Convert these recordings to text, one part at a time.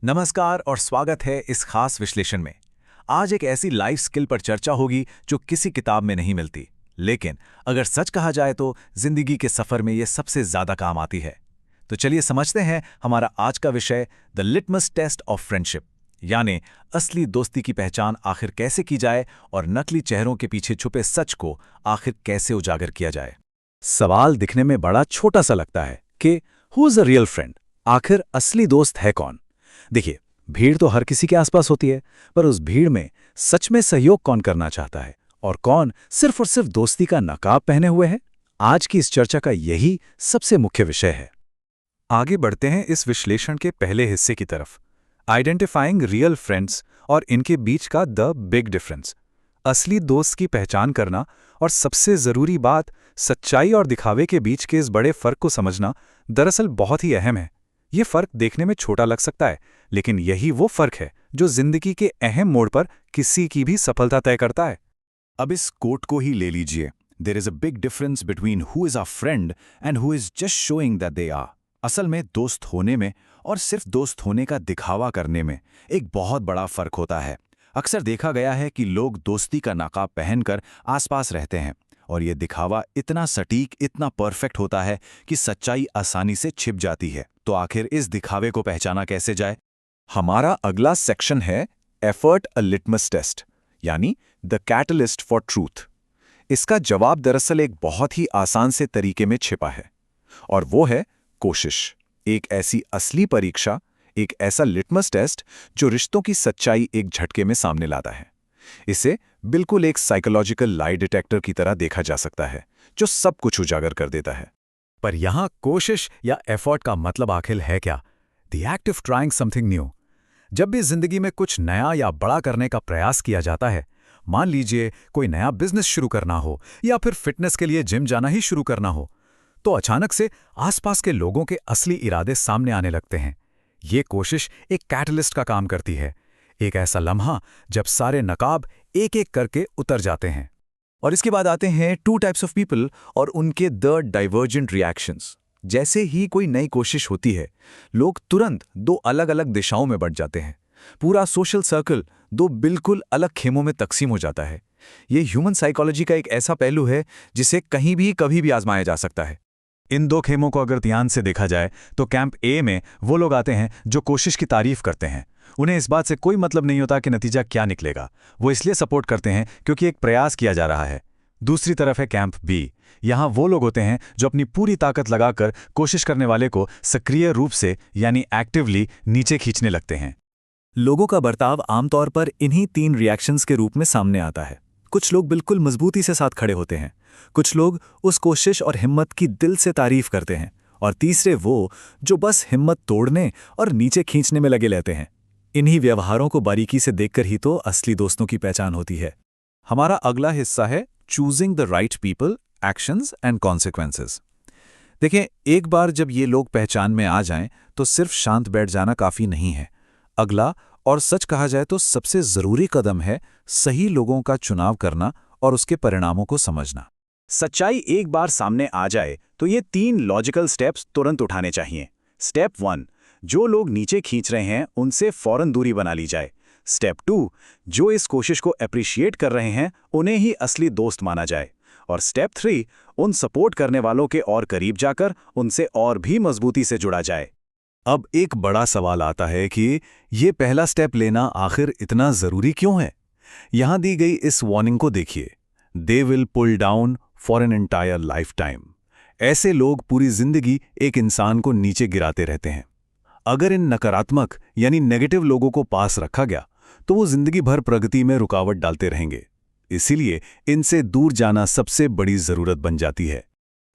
नमस्कार और स्वागत है इस खास विश्लेषण में। आज एक ऐसी लाइफ स्किल पर चर्चा होगी जो किसी किताब में नहीं मिलती, लेकिन अगर सच कहा जाए तो जिंदगी के सफर में ये सबसे ज्यादा काम आती है। तो चलिए समझते हैं हमारा आज का विषय, the litmus test of friendship, यानी असली दोस्ती की पहचान आखिर कैसे की जाए और नकली चेहरों के पीछे छुपे सच को आखिर कैसे उजागर किया जाए। सवाल दिखने में बड़ा छोटा सा लगता है कि who is a real friend, आखिर असली दोस्त है कौन। देखिए, भीड़ तो हर किसी के आसपास होती है, पर उस भीड़ में सच में सहयोग कौन करना चाहता है और कौन सिर्फ और सिर्फ दोस्ती का नकाब पहने हुए है। आज की इस चर्चा का यही सबसे मुख्य विषय है। आगे बढ़ते हैं इस विश्लेषण के पहले हिस्से की तरफ, आइडेंटिफाइंग रियल फ्रेंड्स और इनके बीच का द बिग डिफरेंस। असली दोस्त की पहचान करना और सबसे जरूरी बात, सच्चाई और दिखावे के बीच के इस बड़े फर्क को समझना दरअसल बहुत ही अहम है। ये फर्क देखने में छोटा लग सकता है, लेकिन यही वो फर्क है जो जिंदगी के अहम मोड़ पर किसी की भी सफलता तय करता है। अब इस कोट को ही ले लीजिए, there is a big difference between who is a friend and who is just showing that they are. असल में दोस्त होने में और सिर्फ दोस्त होने का दिखावा करने में एक बहुत बड़ा फर्क होता है। अक्सर देखा गया है कि लोग दोस्ती का नकाब पहनकर आसपास रहते हैं और ये दिखावा इतना सटीक, इतना परफेक्ट होता है कि सच्चाई आसानी से छिप जाती है। तो आखिर इस दिखावे को पहचाना कैसे जाए? हमारा अगला सेक्शन है एफर्ट अ लिटमस टेस्ट, यानी द कैटलिस्ट फॉर ट्रूथ। इसका जवाब दरअसल एक बहुत ही आसान से तरीके में छिपा है, और वो है कोशिश। एक ऐसी असली परीक्षा, एक ऐसा लिटमस टेस्ट जो रिश्तों की सच्चाई एक झटके में सामने लाता है। इसे बिल्कुल एक साइकोलॉजिकल लाई डिटेक्टर की तरह देखा जा सकता है, जो सब कुछ उजागर कर देता है। पर यहां कोशिश या एफर्ट का मतलब आखिर है क्या? The act of trying something new. जब भी जिंदगी में कुछ नया या बड़ा करने का प्रयास किया जाता है, मान लीजिए कोई नया बिजनेस शुरू करना हो या फिर फिटनेस के लिए जिम जाना ही शुरू करना हो, तो अचानक से आसपास के लोगों के असली इरादे सामने आने लगते हैं। ये कोशिश एक कैटलिस्ट का काम करती है, एक ऐसा लम्हा जब सारे नकाब एक एक करके उतर जाते हैं। और इसके बाद आते हैं टू टाइप्स ऑफ पीपल और उनके द डाइवर्जेंट रिएक्शंस। जैसे ही कोई नई कोशिश होती है, लोग तुरंत दो अलग अलग दिशाओं में बढ़ जाते हैं। पूरा सोशल सर्कल दो बिल्कुल अलग खेमों में तकसीम हो जाता है। ये ह्यूमन साइकोलॉजी का एक ऐसा पहलू है जिसे कहीं भी कभी भी आजमाया जा सकता है। इन दो खेमों को अगर ध्यान से देखा जाए तो कैंप ए में वो लोग आते हैं जो कोशिश की तारीफ करते हैं। उन्हें इस बात से कोई मतलब नहीं होता कि नतीजा क्या निकलेगा, वो इसलिए सपोर्ट करते हैं क्योंकि एक प्रयास किया जा रहा है। दूसरी तरफ है कैंप बी। यहाँ वो लोग होते हैं जो अपनी पूरी ताकत लगाकर कोशिश करने वाले को सक्रिय रूप से यानी एक्टिवली नीचे खींचने लगते हैं। लोगों का बर्ताव आमतौर पर इन्हीं तीन रिएक्शंस के रूप में सामने आता है। कुछ लोग बिल्कुल मजबूती से साथ खड़े होते हैं, कुछ लोग उस कोशिश और हिम्मत की दिल से तारीफ करते हैं, और तीसरे वो जो बस हिम्मत तोड़ने और नीचे खींचने में लगे रहते हैं। इन्हीं व्यवहारों को बारीकी से देखकर ही तो असली दोस्तों की पहचान होती है। हमारा अगला हिस्सा है choosing the right people, actions and consequences. देखें, एक बार जब ये लोग पहचान में आ जाएं तो सिर्फ शांत बैठ जाना काफी नहीं है। अगला और सच कहा जाए तो सबसे जरूरी कदम है सही लोगों का चुनाव करना और उसके परिणामों को समझना। सच्चाई एक बार सामने आ जाए तो ये 3 लॉजिकल स्टेप्स तुरंत उठाने चाहिए। स्टेप 1, जो लोग नीचे खींच रहे हैं उनसे फौरन दूरी बना ली जाए। स्टेप 2, जो इस कोशिश को अप्रिशिएट कर रहे हैं उन्हें ही असली दोस्त माना जाए। और स्टेप 3, उन सपोर्ट करने वालों के और करीब जाकर उनसे और भी मजबूती से जुड़ा जाए। अब एक बड़ा सवाल आता है कि ये पहला स्टेप लेना आखिर इतना जरूरी क्यों है। यहां दी गई इस वार्निंग को देखिए, they will pull down for an entire life time. ऐसे लोग पूरी जिंदगी एक इंसान को नीचे गिराते रहते हैं। अगर इन नकारात्मक यानी नेगेटिव लोगों को पास रखा गया तो वो जिंदगी भर प्रगति में रुकावट डालते रहेंगे। इसीलिए इनसे दूर जाना सबसे बड़ी जरूरत बन जाती है।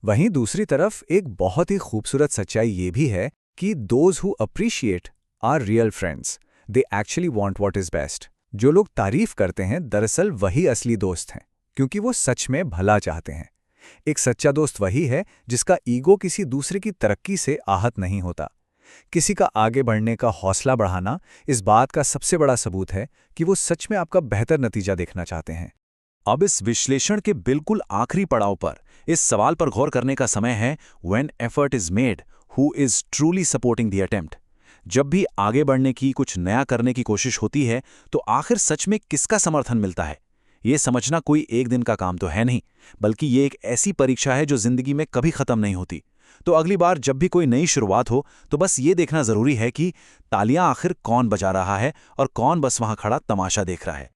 वहीं दूसरी तरफ एक बहुत ही खूबसूरत सच्चाई ये भी है कि those who appreciate are real friends, they actually want what is best. जो लोग तारीफ करते हैं दरअसल वही असली दोस्त हैं, क्योंकि वो सच में भला चाहते हैं। एक सच्चा दोस्त वही है जिसका ईगो किसी दूसरे की तरक्की से आहत नहीं होता। किसी का आगे बढ़ने का हौसला बढ़ाना इस बात का सबसे बड़ा सबूत है कि वो सच में आपका बेहतर नतीजा देखना चाहते हैं। अब इस विश्लेषण के बिल्कुल आखिरी पड़ाव पर इस सवाल पर गौर करने का समय है, when effort is made, who is truly supporting the attempt. जब भी आगे बढ़ने की, कुछ नया करने की कोशिश होती है, तो आखिर सच में किसका समर्थन मिलता है? ये समझना कोई एक दिन का काम तो है नहीं, बल्कि ये एक ऐसी परीक्षा है जो जिंदगी में कभी खत्म नहीं होती। तो अगली बार जब भी कोई नई शुरुआत हो, तो बस ये देखना जरूरी है कि तालियां आखिर कौन बजा रहा है और कौन बस वहां खड़ा तमाशा देख रहा है।